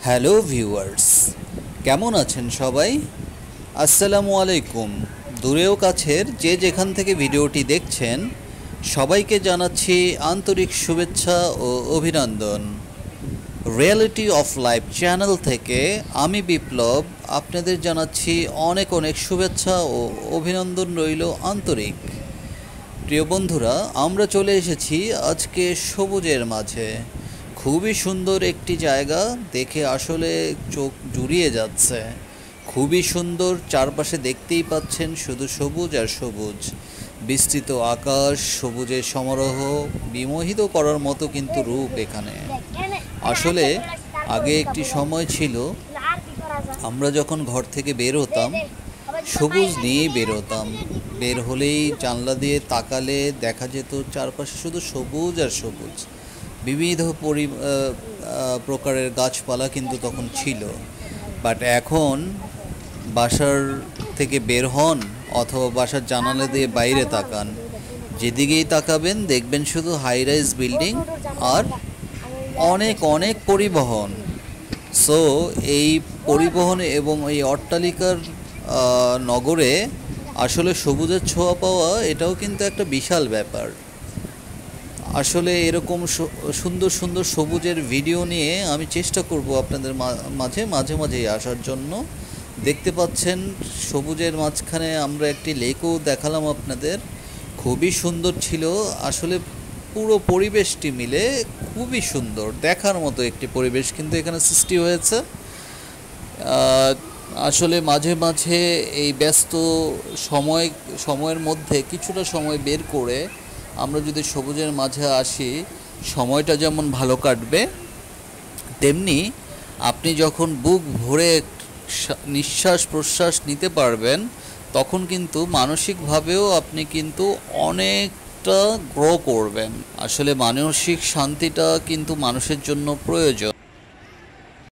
Hello viewers, কেমন আছেন সবাই? আসসালামু আলাইকুম। দূরেও কাছের যে যেখান থেকে ভিডিওটি দেখছেন সবাইকে জানাচ্ছি আন্তরিক শুভেচ্ছা ও অভিনন্দন। রিয়েলিটি অফ লাইফ চ্যানেল থেকে আমি বিপ্লব আপনাদের জানাচ্ছি অনেক অনেক শুভেচ্ছা ও অভিনন্দন রইল আন্তরিক। প্রিয় বন্ধুরা, আমরা চলে এসেছি আজকে সবুজের মাঝে। খুবই সুন্দর একটি জায়গা, দেখে আসলে চোখ জুড়িয়ে যাচ্ছে। খুবই সুন্দর, চারপাশে দেখতেই পাচ্ছেন শুধু সবুজ আর সবুজ। বিস্তৃত আকাশ, সবুজের সমারোহ, বিমোহিত করার মতো কিন্তু রূপ এখানে। আসলে আগে একটি সময় ছিল আমরা যখন ঘর থেকে বের হতাম সবুজ নিয়েই বের হতাম। বের হলেই জানলা দিয়ে তাকালে দেখা যেত চারপাশে শুধু সবুজ আর সবুজ। বিবিধ প্রকারের গাছপালা কিন্তু তখন ছিল। বাট এখন বাসার থেকে বের হন অথবা বাসার জানালা দিয়ে বাইরে তাকান, যেদিকেই তাকাবেন দেখবেন শুধু হাই রাইজ বিল্ডিং আর অনেক অনেক পরিবহন। সো এই পরিবহন এবং এই অট্টালিকার নগরে আসলে সবুজের ছোঁয়া পাওয়া এটাও কিন্তু একটা বিশাল ব্যাপার। আসলে এরকম সুন্দর সুন্দর সবুজের ভিডিও নিয়ে আমি চেষ্টা করব আপনাদের মাঝে মাঝেই আসার জন্য। দেখতে পাচ্ছেন সবুজের মাঝখানে আমরা একটি লেকও দেখালাম আপনাদের, খুবই সুন্দর ছিল। আসলে পুরো পরিবেশটি মিলে খুবই সুন্দর, দেখার মতো একটি পরিবেশ কিন্তু এখানে সৃষ্টি হয়েছে। আসলে মাঝে মাঝে এই ব্যস্ত সময়ের মধ্যে কিছুটা সময় বের করে আমরা যদি সবুজের মাঝে আসি, সময়টা যেমন ভালো কাটবে, তেমনি আপনি যখন বুক ভরে নিঃশ্বাস প্রশ্বাস নিতে পারবেন তখন কিন্তু মানসিকভাবেও আপনি কিন্তু অনেকটা গ্রো করবেন। আসলে মানসিক শান্তিটা কিন্তু মানুষের জন্য প্রয়োজন।